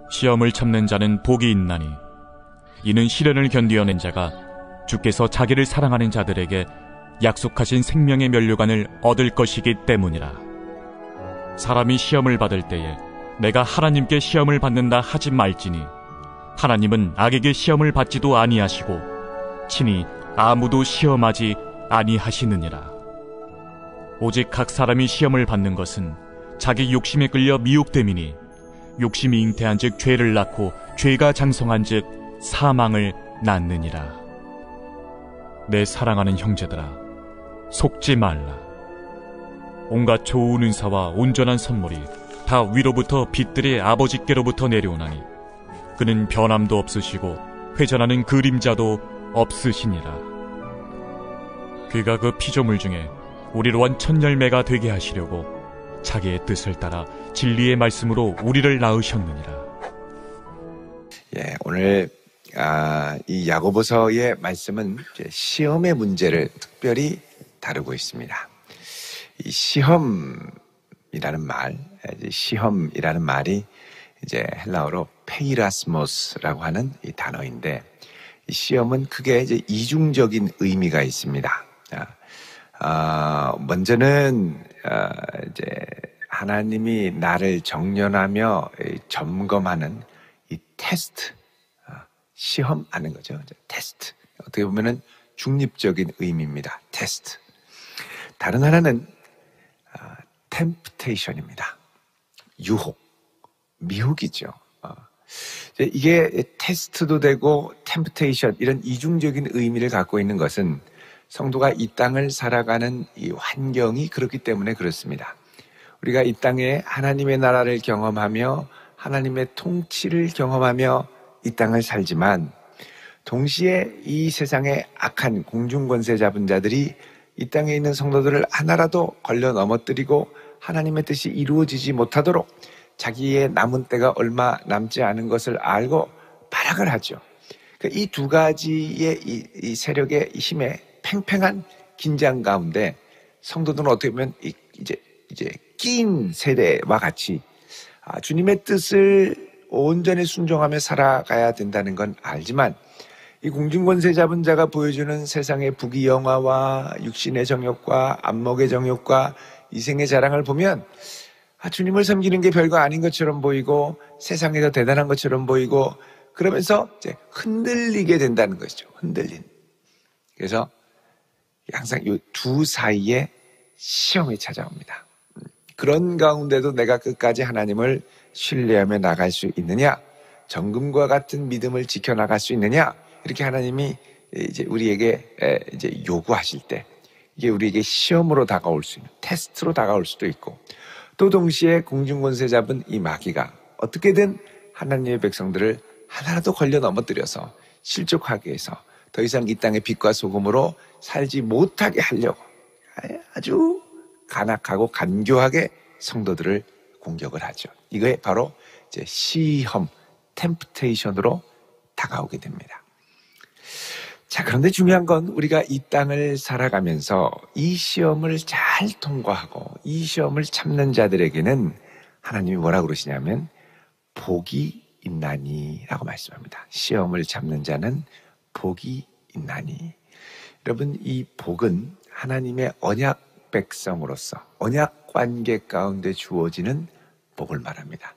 시험을 참는 자는 복이 있나니 이는 시련을 견디어낸 자가 주께서 자기를 사랑하는 자들에게 약속하신 생명의 면류관을 얻을 것이기 때문이라. 사람이 시험을 받을 때에 내가 하나님께 시험을 받는다 하지 말지니 하나님은 악에게 시험을 받지도 아니하시고 친히 아무도 시험하지 아니하시느니라. 오직 각 사람이 시험을 받는 것은 자기 욕심에 끌려 미혹됨이니 욕심이 잉태한 즉 죄를 낳고 죄가 장성한 즉 사망을 낳느니라. 내 사랑하는 형제들아, 속지 말라. 온갖 좋은 은사와 온전한 선물이 다 위로부터 빛들의 아버지께로부터 내려오나니 그는 변함도 없으시고 회전하는 그림자도 없으시니라. 그가 그 피조물 중에 우리로 한 첫 열매가 되게 하시려고 자기의 뜻을 따라 진리의 말씀으로 우리를 낳으셨느니라. 오늘 이 야고보서의 말씀은 시험의 문제를 특별히 다루고 있습니다. 이 시험이라는 말이 이제 헬라어로 페이라스모스라고 하는 이 단어인데, 이 시험은 크게 이제 이중적인 의미가 있습니다. 먼저는 이제 하나님이 나를 정련하며 점검하는 이 테스트, 시험하는 거죠. 테스트. 어떻게 보면은 중립적인 의미입니다. 테스트. 다른 하나는 템프테이션입니다. 유혹, 미혹이죠. 이게 테스트도 되고 템프테이션, 이런 이중적인 의미를 갖고 있는 것은 성도가 이 땅을 살아가는 이 환경이 그렇기 때문에 그렇습니다. 우리가 이 땅에 하나님의 나라를 경험하며 하나님의 통치를 경험하며 이 땅을 살지만, 동시에 이 세상의 악한 공중권세 잡은 자들이 이 땅에 있는 성도들을 하나라도 걸려 넘어뜨리고 하나님의 뜻이 이루어지지 못하도록 자기의 남은 때가 얼마 남지 않은 것을 알고 발악을 하죠. 이 두 가지의 이 세력의 힘에 팽팽한 긴장 가운데 성도들은 어떻게 보면 이제 끼인 세대와 같이 주님의 뜻을 온전히 순종하며 살아가야 된다는 건 알지만, 이 공중권세 잡은 자가 보여주는 세상의 부귀영화와 육신의 정욕과 안목의 정욕과 이생의 자랑을 보면 주님을 섬기는 게 별거 아닌 것처럼 보이고 세상에 더 대단한 것처럼 보이고, 그러면서 이제 흔들리게 된다는 것이죠. 흔들린. 그래서 항상 이 두 사이에 시험이 찾아옵니다. 그런 가운데도 내가 끝까지 하나님을 신뢰하며 나갈 수 있느냐, 정금과 같은 믿음을 지켜나갈 수 있느냐, 이렇게 하나님이 이제 우리에게 이제 요구하실 때, 이게 우리에게 시험으로 다가올 수 있는, 테스트로 다가올 수도 있고, 또 동시에 공중권세 잡은 이 마귀가 어떻게든 하나님의 백성들을 하나라도 걸려 넘어뜨려서 실족하게 해서 더 이상 이 땅의 빛과 소금으로 살지 못하게 하려고 아주 간악하고 간교하게 성도들을 공격을 하죠. 이게 바로 이제 시험, 템프테이션으로 다가오게 됩니다. 자, 그런데 중요한 건 우리가 이 땅을 살아가면서 이 시험을 잘 통과하고 이 시험을 참는 자들에게는 하나님이 뭐라고 그러시냐면 복이 있나니 라고 말씀합니다. 시험을 참는 자는 복이 있나니. 여러분, 이 복은 하나님의 언약 백성으로서 언약 관계 가운데 주어지는 복을 말합니다.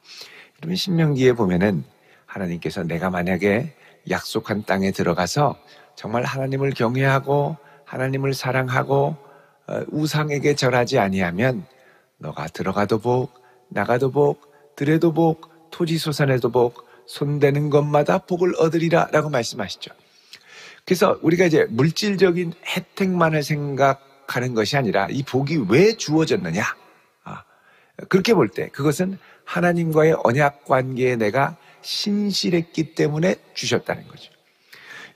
여러분, 신명기에 보면은 하나님께서 내가 만약에 약속한 땅에 들어가서 정말 하나님을 경외하고 하나님을 사랑하고 우상에게 절하지 아니하면 너가 들어가도 복, 나가도 복, 들에도 복, 토지소산에도 복, 손대는 것마다 복을 얻으리라 라고 말씀하시죠. 그래서 우리가 이제 물질적인 혜택만을 생각하는 것이 아니라 이 복이 왜 주어졌느냐, 그렇게 볼 때 그것은 하나님과의 언약 관계에 내가 신실했기 때문에 주셨다는 거죠.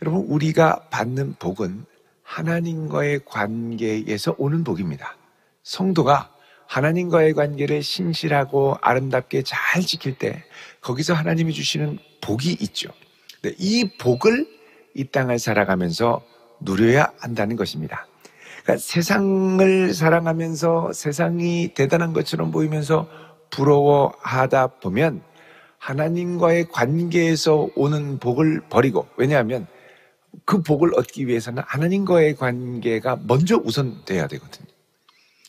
여러분, 우리가 받는 복은 하나님과의 관계에서 오는 복입니다. 성도가 하나님과의 관계를 신실하고 아름답게 잘 지킬 때 거기서 하나님이 주시는 복이 있죠. 근데 이 복을 이 땅을 살아가면서 누려야 한다는 것입니다. 그러니까 세상을 사랑하면서 세상이 대단한 것처럼 보이면서 부러워하다 보면 하나님과의 관계에서 오는 복을 버리고, 왜냐하면 그 복을 얻기 위해서는 하나님과의 관계가 먼저 우선돼야 되거든요.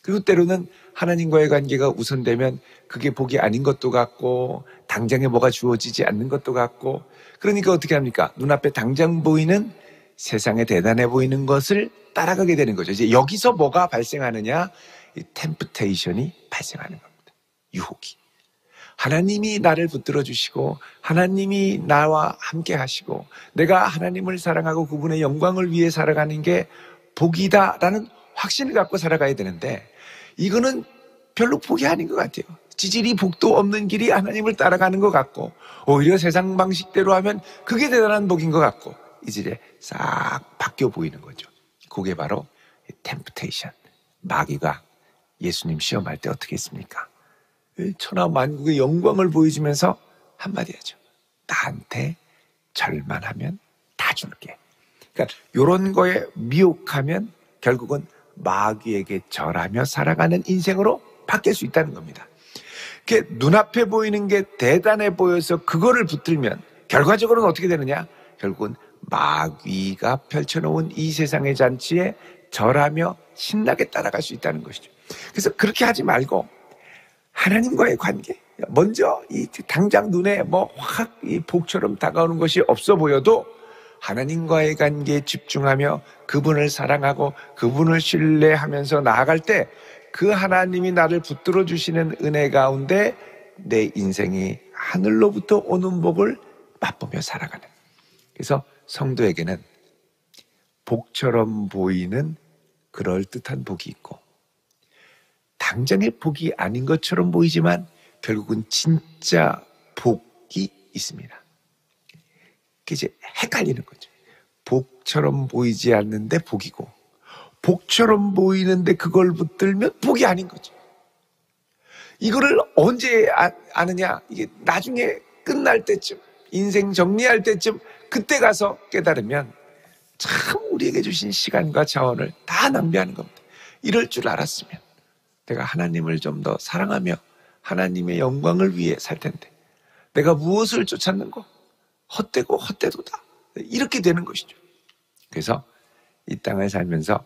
그리고 때로는 하나님과의 관계가 우선되면 그게 복이 아닌 것도 같고 당장에 뭐가 주어지지 않는 것도 같고, 그러니까 어떻게 합니까? 눈앞에 당장 보이는 세상에 대단해 보이는 것을 따라가게 되는 거죠. 이제 여기서 뭐가 발생하느냐? 이 템프테이션이 발생하는 겁니다. 유혹이. 하나님이 나를 붙들어 주시고 하나님이 나와 함께 하시고 내가 하나님을 사랑하고 그분의 영광을 위해 살아가는 게 복이다라는 확신을 갖고 살아가야 되는데, 이거는 별로 복이 아닌 것 같아요. 지질이 복도 없는 길이 하나님을 따라가는 것 같고, 오히려 세상 방식대로 하면 그게 대단한 복인 것 같고, 이질에 싹 바뀌어 보이는 거죠. 그게 바로 템프테이션. 마귀가 예수님 시험할 때 어떻게 했습니까? 천하 만국의 영광을 보여주면서 한마디 하죠. 나한테 절만 하면 다 줄게. 그러니까 이런 거에 미혹하면 결국은 마귀에게 절하며 살아가는 인생으로 바뀔 수 있다는 겁니다. 눈앞에 보이는 게 대단해 보여서 그거를 붙들면 결과적으로는 어떻게 되느냐? 결국은 마귀가 펼쳐놓은 이 세상의 잔치에 절하며 신나게 따라갈 수 있다는 것이죠. 그래서 그렇게 하지 말고 하나님과의 관계, 먼저 이 당장 눈에 확 이 복처럼 다가오는 것이 없어 보여도 하나님과의 관계에 집중하며 그분을 사랑하고 그분을 신뢰하면서 나아갈 때 그 하나님이 나를 붙들어 주시는 은혜 가운데 내 인생이 하늘로부터 오는 복을 맛보며 살아가는. 그래서 성도에게는 복처럼 보이는 그럴듯한 복이 있고, 당장의 복이 아닌 것처럼 보이지만 결국은 진짜 복이 있습니다. 그게 이제 헷갈리는 거죠. 복처럼 보이지 않는데 복이고, 복처럼 보이는데 그걸 붙들면 복이 아닌 거죠. 이거를 언제 아느냐? 이게 나중에 끝날 때쯤, 인생 정리할 때쯤, 그때 가서 깨달으면 참 우리에게 주신 시간과 자원을 다 낭비하는 겁니다. 이럴 줄 알았으면 내가 하나님을 좀 더 사랑하며 하나님의 영광을 위해 살 텐데 내가 무엇을 쫓았는고? 헛되고 헛되도다. 이렇게 되는 것이죠. 그래서 이 땅을 살면서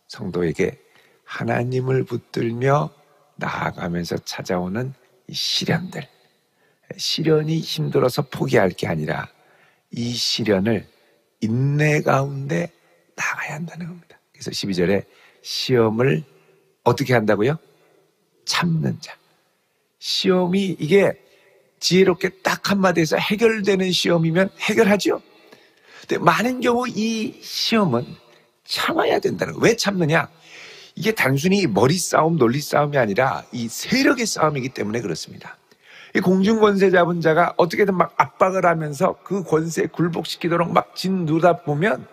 성도에게 하나님을 붙들며 나아가면서 찾아오는 이 시련들, 시련이 힘들어서 포기할 게 아니라 이 시련을 인내 가운데 나가야 한다는 겁니다. 그래서 12절에 시험을 어떻게 한다고요? 참는 자. 시험이 이게 지혜롭게 딱 한마디에서 해결되는 시험이면 해결하죠. 근데 많은 경우 이 시험은 참아야 된다는 거예요. 왜 참느냐? 이게 단순히 머리 싸움, 논리 싸움이 아니라 이 세력의 싸움이기 때문에 그렇습니다. 이 공중 권세 잡은 자가 어떻게든 막 압박을 하면서 그 권세에 굴복시키도록 막 짓누르다 보면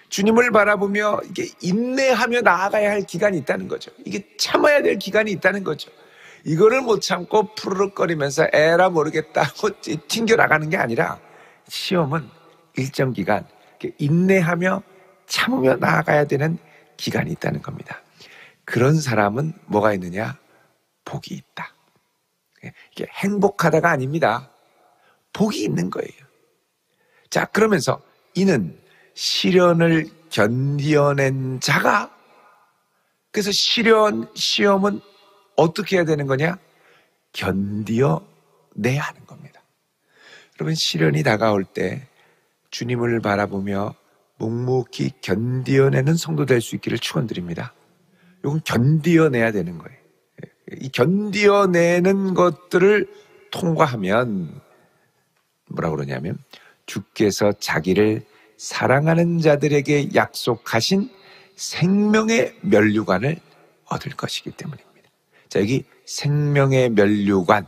주님을 바라보며 이게 인내하며 나아가야 할 기간이 있다는 거죠. 이게 참아야 될 기간이 있다는 거죠. 이거를 못 참고 푸르륵거리면서 에라 모르겠다고 튕겨나가는 게 아니라 시험은 일정 기간 인내하며 참으며 나아가야 되는 기간이 있다는 겁니다. 그런 사람은 뭐가 있느냐? 복이 있다. 이게 행복하다가 아닙니다. 복이 있는 거예요. 자, 그러면서 이는 시련을 견뎌낸 자가, 그래서 시험은 어떻게 해야 되는 거냐? 견뎌내야 하는 겁니다. 여러분, 시련이 다가올 때 주님을 바라보며 묵묵히 견뎌내는 성도 될 수 있기를 축원드립니다. 이건 견뎌내야 되는 거예요. 이 견뎌내는 것들을 통과하면 뭐라고 그러냐면 주께서 자기를 사랑하는 자들에게 약속하신 생명의 면류관을 얻을 것이기 때문입니다. 자, 여기 생명의 면류관,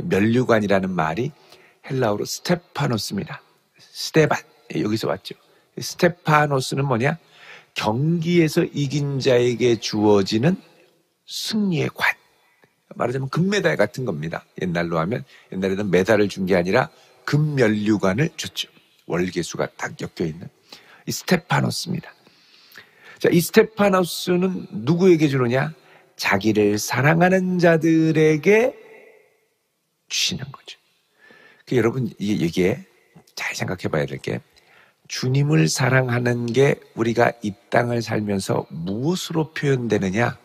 면류관이라는 말이 헬라어로 스테파노스입니다. 스테반, 여기서 왔죠. 스테파노스는 뭐냐? 경기에서 이긴 자에게 주어지는 승리의 관. 말하자면 금메달 같은 겁니다. 옛날로 하면, 옛날에는 메달을 준 게 아니라 금면류관을 줬죠. 월계수가 딱 엮여있는 이 스테파노스입니다. 자, 이 스테파노스는 누구에게 주느냐? 자기를 사랑하는 자들에게 주시는 거죠. 여러분, 이게 잘 생각해 봐야 될 게, 주님을 사랑하는 게 우리가 이 땅을 살면서 무엇으로 표현되느냐?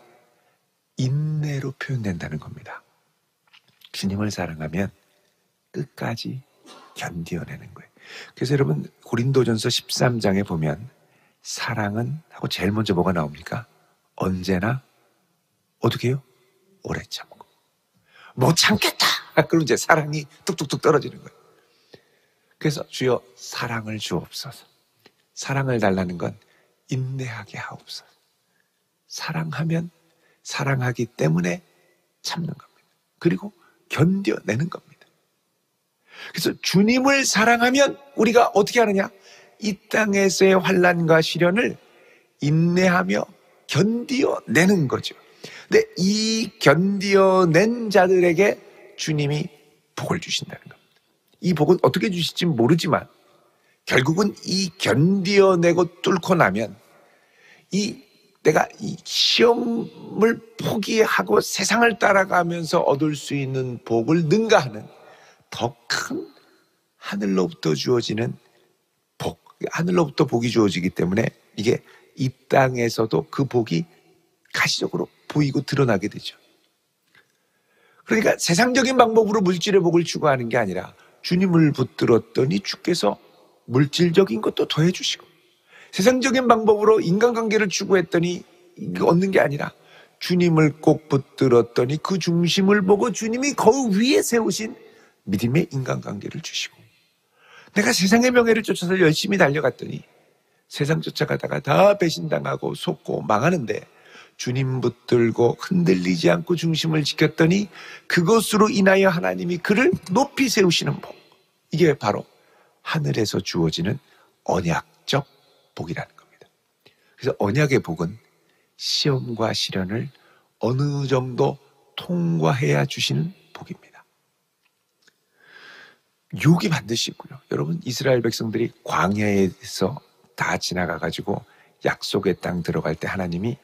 인내로 표현된다는 겁니다. 주님을 사랑하면 끝까지 견디어내는 거예요. 그래서 여러분, 고린도전서 13장에 보면 사랑은 하고 제일 먼저 뭐가 나옵니까? 언제나 어떻게 해요? 오래 참고. 못 참겠다! 그럼 이제 사랑이 뚝뚝뚝 떨어지는 거예요. 그래서 주여 사랑을 주옵소서. 사랑을 달라는 건 인내하게 하옵소서. 사랑하면 사랑하기 때문에 참는 겁니다. 그리고 견뎌내는 겁니다. 그래서 주님을 사랑하면 우리가 어떻게 하느냐? 이 땅에서의 환난과 시련을 인내하며 견디어내는 거죠. 근데 이 견디어낸 자들에게 주님이 복을 주신다는 겁니다. 이 복은 어떻게 주실지 모르지만 결국은 이 견디어내고 뚫고 나면 내가 이 시험을 포기하고 세상을 따라가면서 얻을 수 있는 복을 능가하는 더 큰 하늘로부터 주어지는 복, 하늘로부터 복이 주어지기 때문에 이게 이 땅에서도 그 복이 가시적으로 보이고 드러나게 되죠. 그러니까 세상적인 방법으로 물질의 복을 추구하는 게 아니라 주님을 붙들었더니 주께서 물질적인 것도 더해 주시고, 세상적인 방법으로 인간관계를 추구했더니 얻는 게 아니라 주님을 꼭 붙들었더니 그 중심을 보고 주님이 그 위에 세우신 믿음의 인간관계를 주시고, 내가 세상의 명예를 쫓아서 열심히 달려갔더니 세상 쫓아가다가 다 배신당하고 속고 망하는데 주님 붙들고 흔들리지 않고 중심을 지켰더니 그것으로 인하여 하나님이 그를 높이 세우시는 복, 이게 바로 하늘에서 주어지는 언약적 복이라는 겁니다. 그래서 언약의 복은 시험과 시련을 어느 정도 통과해야 주시는 복입니다. 유혹이 반드시 있고요. 여러분, 이스라엘 백성들이 광야에서 다 지나가가지고 약속의 땅 들어갈 때 하나님이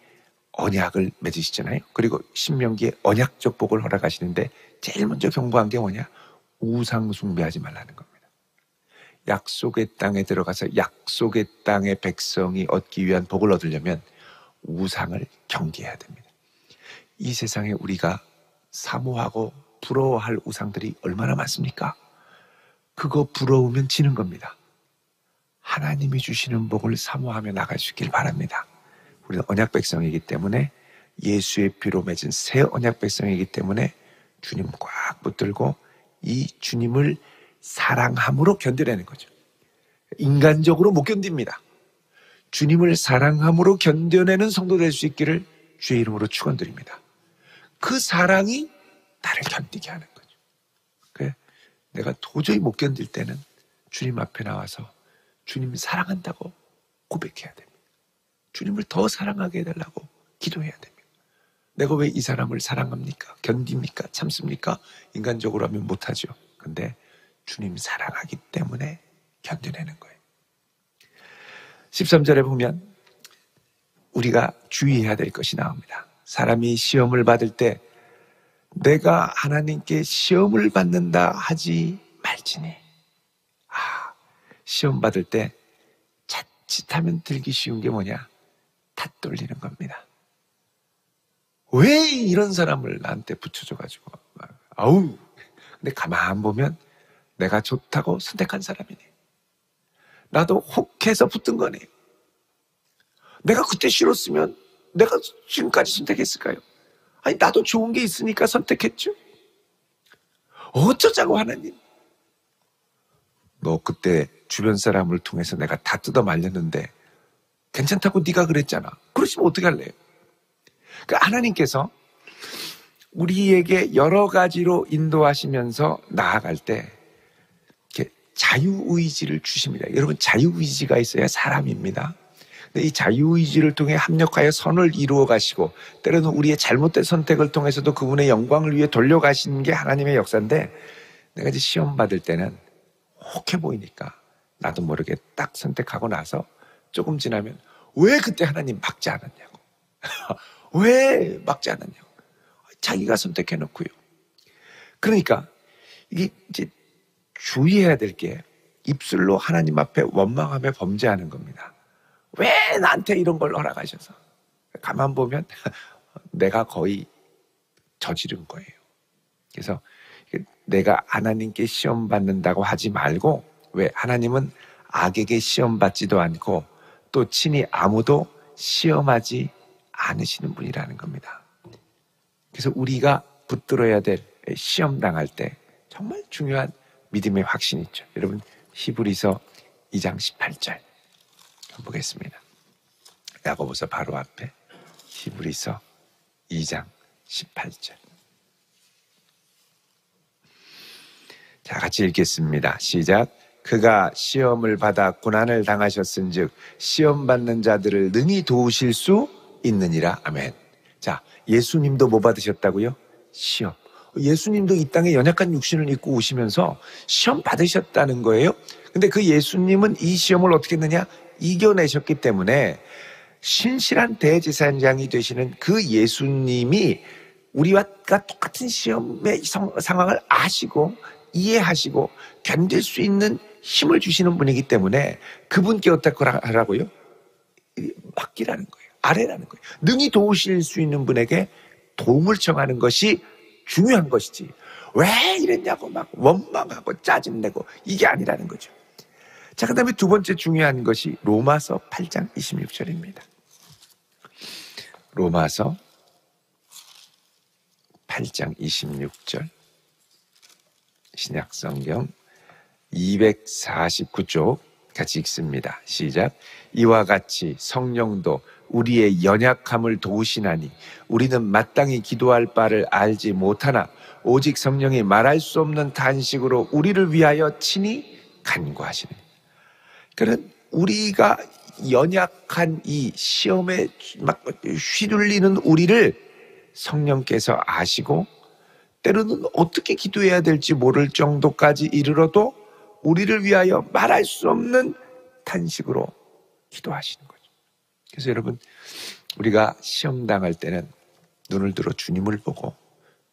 언약을 맺으시잖아요. 그리고 신명기에 언약적 복을 허락하시는데 제일 먼저 경고한 게 뭐냐? 우상 숭배하지 말라는 겁니다. 약속의 땅에 들어가서 약속의 땅의 백성이 얻기 위한 복을 얻으려면 우상을 경계해야 됩니다. 이 세상에 우리가 사모하고 부러워할 우상들이 얼마나 많습니까? 그거 부러우면 지는 겁니다. 하나님이 주시는 복을 사모하며 나갈 수 있길 바랍니다. 우리는 언약 백성이기 때문에, 예수의 피로 맺은 새 언약 백성이기 때문에 주님 꽉 붙들고 이 주님을 사랑함으로 견뎌내는 거죠. 인간적으로 못 견딥니다. 주님을 사랑함으로 견뎌내는 성도 될 수 있기를 주의 이름으로 축원드립니다. 그 사랑이 나를 견디게 하는 거죠. 그래, 내가 도저히 못 견딜 때는 주님 앞에 나와서 주님 사랑한다고 고백해야 됩니다. 주님을 더 사랑하게 해달라고 기도해야 됩니다. 내가 왜 이 사람을 사랑합니까? 견딥니까? 참습니까? 인간적으로 하면 못하죠. 근데 주님 사랑하기 때문에 견뎌내는 거예요. 13절에 보면 우리가 주의해야 될 것이 나옵니다. 사람이 시험을 받을 때 내가 하나님께 시험을 받는다 하지 말지니. 시험 받을 때 자칫하면 들기 쉬운 게 뭐냐? 탓 돌리는 겁니다. 왜 이런 사람을 나한테 붙여줘가지고. 아우. 근데 가만 보면 내가 좋다고 선택한 사람이네. 나도 혹해서 붙은 거네. 내가 그때 싫었으면 내가 지금까지 선택했을까요? 아니, 나도 좋은 게 있으니까 선택했죠. 어쩌자고 하나님. 너 그때 주변 사람을 통해서 내가 다 뜯어 말렸는데 괜찮다고 네가 그랬잖아. 그러시면 어떻게 할래요? 그러니까 하나님께서 우리에게 여러 가지로 인도하시면서 나아갈 때 이렇게 자유의지를 주십니다. 여러분, 자유의지가 있어야 사람입니다. 근데 이 자유의지를 통해 합력하여 선을 이루어 가시고, 때로는 우리의 잘못된 선택을 통해서도 그분의 영광을 위해 돌려가시는 게 하나님의 역사인데, 내가 이제 시험 받을 때는 혹해 보이니까 나도 모르게 딱 선택하고 나서 조금 지나면 왜 그때 하나님 막지 않았냐고. 왜 막지 않았냐고. 자기가 선택해놓고요. 그러니까 이게 이제 주의해야 될 게 입술로 하나님 앞에 원망하며 범죄하는 겁니다. 왜 나한테 이런 걸 허락하셔서? 가만 보면 내가 거의 저지른 거예요. 그래서 내가 하나님께 시험 받는다고 하지 말고, 왜? 하나님은 악에게 시험 받지도 않고 또 친히 아무도 시험하지 않으시는 분이라는 겁니다. 그래서 우리가 붙들어야 될 시험 당할 때 정말 중요한 믿음의 확신이 있죠. 여러분, 히브리서 2장 18절 보겠습니다. 야고보서 바로 앞에 히브리서 2장 18절. 자, 같이 읽겠습니다. 시작. 그가 시험을 받아 고난을 당하셨은즉 시험 받는 자들을 능히 도우실 수 있느니라. 아멘. 자, 예수님도 뭐 받으셨다고요? 시험. 예수님도 이 땅에 연약한 육신을 입고 오시면서 시험 받으셨다는 거예요. 근데 그 예수님은 이 시험을 어떻게 했느냐? 이겨내셨기 때문에 신실한 대제사장이 되시는 그 예수님이 우리와 똑같은 시험의 상황을 아시고 이해하시고 견딜 수 있는 힘을 주시는 분이기 때문에 그분께 어떻게 하라고요? 맡기라는 거예요. 아뢰라는 거예요. 능히 도우실 수 있는 분에게 도움을 청하는 것이 중요한 것이지, 왜 이랬냐고 막 원망하고 짜증내고, 이게 아니라는 거죠. 자, 그 다음에 두 번째 중요한 것이 로마서 8장 26절입니다. 로마서 8장 26절 신약성경 249쪽 같이 읽습니다. 시작. 이와 같이 성령도 우리의 연약함을 도우시나니 우리는 마땅히 기도할 바를 알지 못하나 오직 성령이 말할 수 없는 탄식으로 우리를 위하여 친히 간구하시니. 그는 우리가 연약한 이 시험에 막 휘둘리는 우리를 성령께서 아시고 때로는 어떻게 기도해야 될지 모를 정도까지 이르러도 우리를 위하여 말할 수 없는 탄식으로 기도하시는 거죠. 그래서 여러분, 우리가 시험 당할 때는 눈을 들어 주님을 보고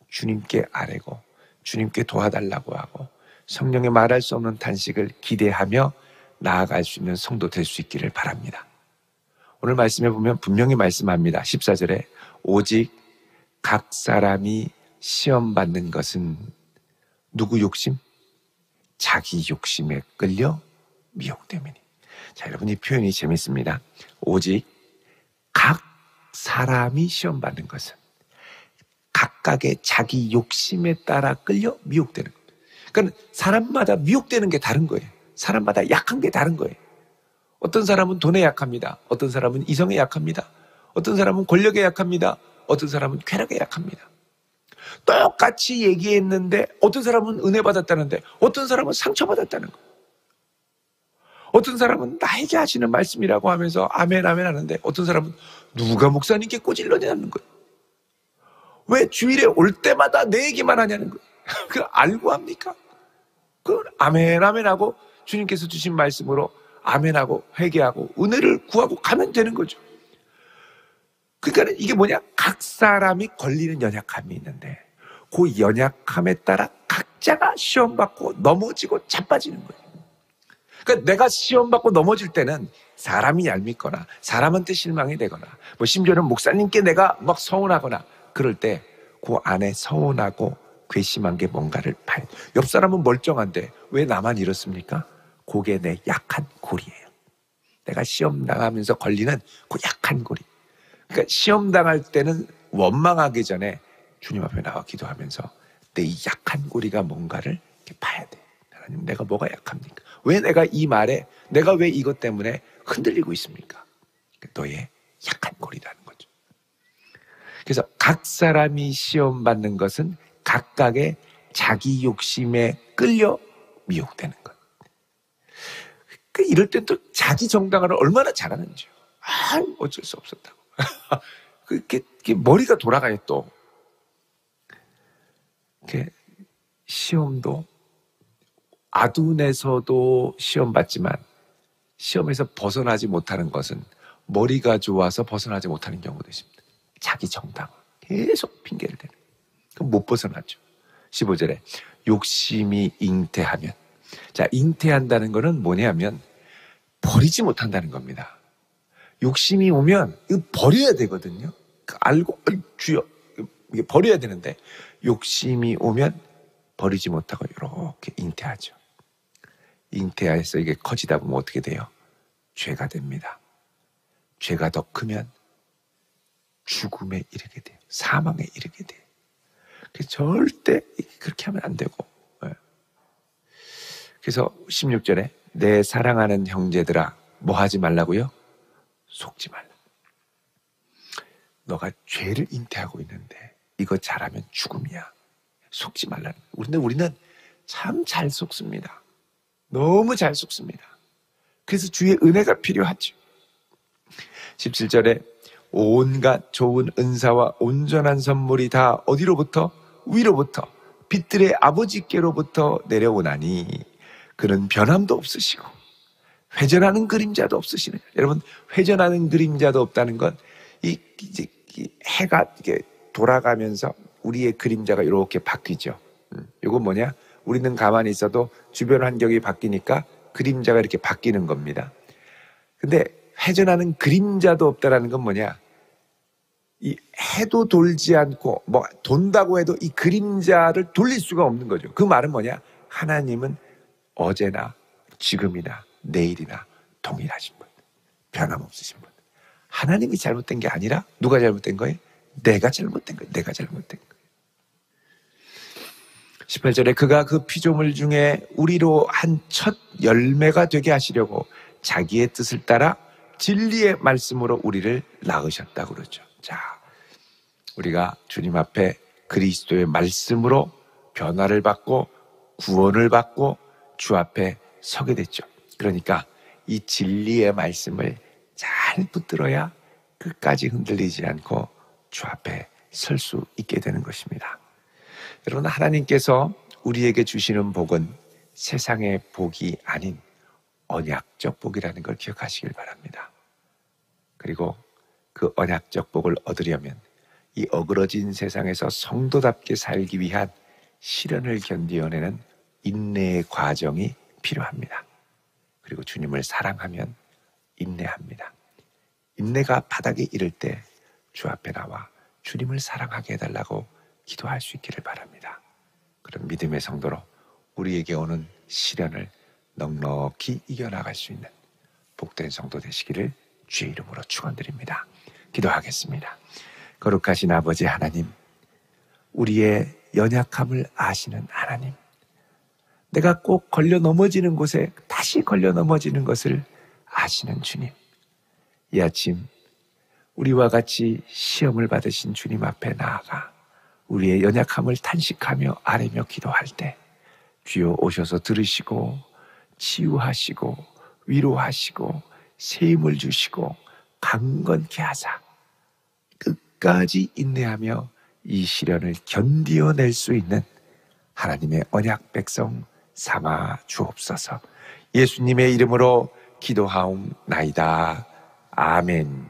주님께 아뢰고 주님께 도와달라고 하고 성령의 말할 수 없는 탄식을 기대하며 나아갈 수 있는 성도 될 수 있기를 바랍니다. 오늘 말씀에 보면 분명히 말씀합니다. 14절에 오직 각 사람이 시험 받는 것은 누구 욕심? 자기 욕심에 끌려 미혹됨이니. 자, 여러분, 이 표현이 재밌습니다. 오직 각 사람이 시험 받는 것은 각각의 자기 욕심에 따라 끌려 미혹되는 거예요. 그러니까 사람마다 미혹되는 게 다른 거예요. 사람마다 약한 게 다른 거예요. 어떤 사람은 돈에 약합니다. 어떤 사람은 이성에 약합니다. 어떤 사람은 권력에 약합니다. 어떤 사람은 쾌락에 약합니다. 똑같이 얘기했는데 어떤 사람은 은혜 받았다는데 어떤 사람은 상처받았다는 거예요. 어떤 사람은 나에게 하시는 말씀이라고 하면서 아멘 아멘 하는데 어떤 사람은 누가 목사님께 꼬질러냐는 거예요. 왜 주일에 올 때마다 내 얘기만 하냐는 거예요. 그걸 알고 합니까? 그걸 아멘 아멘 하고 주님께서 주신 말씀으로 아멘하고 회개하고 은혜를 구하고 가면 되는 거죠. 그러니까 이게 뭐냐? 각 사람이 걸리는 연약함이 있는데 그 연약함에 따라 각자가 시험받고 넘어지고 자빠지는 거예요. 그러니까 내가 시험받고 넘어질 때는 사람이 얄밉거나 사람한테 실망이 되거나 뭐 심지어는 목사님께 내가 막 서운하거나 그럴 때 그 안에 서운하고 괘씸한 게 뭔가를 봐요. 옆 사람은 멀쩡한데 왜 나만 이렇습니까? 그게 내 약한 골이에요. 내가 시험 당하면서 걸리는 그 약한 골이. 그러니까 시험 당할 때는 원망하기 전에 주님 앞에 나와 기도하면서 내 이 약한 고리가 뭔가를 이렇게 봐야 돼. 하나님, 내가 뭐가 약합니까? 왜 내가 이 말에 내가 왜 이것 때문에 흔들리고 있습니까? 너의 약한 고리라는 거죠. 그래서 각 사람이 시험 받는 것은 각각의 자기 욕심에 끌려 미혹되는 것. 이럴 땐 또 자기 정당화를 얼마나 잘하는지요. 어쩔 수 없었다고. 그게 머리가 돌아가요, 또. 시험도 아둔에서도 시험 받지만 시험에서 벗어나지 못하는 것은 머리가 좋아서 벗어나지 못하는 경우도 있습니다. 자기 정당화. 계속 핑계를 대는. 그럼 못 벗어나죠. 15절에 욕심이 잉태하면 자, 잉태한다는 것은 뭐냐면 버리지 못한다는 겁니다. 욕심이 오면 이거 버려야 되거든요. 알고 주여 이게 버려야 되는데 욕심이 오면 버리지 못하고 이렇게 잉태하죠. 잉태해서 이게 커지다 보면 어떻게 돼요? 죄가 됩니다. 죄가 더 크면 죽음에 이르게 돼요. 사망에 이르게 돼요. 그래서 절대 그렇게 하면 안 되고. 그래서 16절에 내 사랑하는 형제들아 뭐 하지 말라고요? 속지 말라. 너가 죄를 잉태하고 있는데 이거 잘하면 죽음이야. 속지 말라는 거예요. 근데 우리는 참 잘 속습니다. 너무 잘 속습니다. 그래서 주의 은혜가 필요하죠. 17절에 온갖 좋은 은사와 온전한 선물이 다 어디로부터? 위로부터 빛들의 아버지께로부터 내려오나니 그는 변함도 없으시고 회전하는 그림자도 없으시네. 여러분, 회전하는 그림자도 없다는 건 이 해가 이게 돌아가면서 우리의 그림자가 이렇게 바뀌죠. 이건 뭐냐? 우리는 가만히 있어도 주변 환경이 바뀌니까 그림자가 이렇게 바뀌는 겁니다. 근데 회전하는 그림자도 없다라는 건 뭐냐? 이 해도 돌지 않고 뭐 돈다고 해도 이 그림자를 돌릴 수가 없는 거죠. 그 말은 뭐냐? 하나님은 어제나 지금이나 내일이나 동일하신 분, 변함없으신 분. 하나님이 잘못된 게 아니라 누가 잘못된 거예요? 내가 잘못된 거예요. 내가 잘못된 거예요. 18절에 그가 그 피조물 중에 우리로 한 첫 열매가 되게 하시려고 자기의 뜻을 따라 진리의 말씀으로 우리를 낳으셨다고 그러죠. 자, 우리가 주님 앞에 그리스도의 말씀으로 변화를 받고 구원을 받고 주 앞에 서게 됐죠. 그러니까 이 진리의 말씀을 잘 붙들어야 끝까지 흔들리지 않고 주 앞에 설 수 있게 되는 것입니다. 여러분, 하나님께서 우리에게 주시는 복은 세상의 복이 아닌 언약적 복이라는 걸 기억하시길 바랍니다. 그리고 그 언약적 복을 얻으려면 이 어그러진 세상에서 성도답게 살기 위한 시련을 견디어내는 인내의 과정이 필요합니다. 그리고 주님을 사랑하면 인내합니다. 인내가 바닥에 이를 때 주 앞에 나와 주님을 사랑하게 해달라고 기도할 수 있기를 바랍니다. 그런 믿음의 성도로 우리에게 오는 시련을 넉넉히 이겨나갈 수 있는 복된 성도 되시기를 주의 이름으로 축원드립니다. 기도하겠습니다. 거룩하신 아버지 하나님, 우리의 연약함을 아시는 하나님, 내가 꼭 걸려 넘어지는 곳에 다시 걸려 넘어지는 것을 아시는 주님, 이 아침 우리와 같이 시험을 받으신 주님 앞에 나아가 우리의 연약함을 탄식하며 아뢰며 기도할 때 주여 오셔서 들으시고 치유하시고 위로하시고 새 힘을 주시고 강건케 하사 끝까지 인내하며 이 시련을 견디어낼 수 있는 하나님의 언약 백성 삼아 주옵소서. 예수님의 이름으로 기도하옵나이다. 아멘.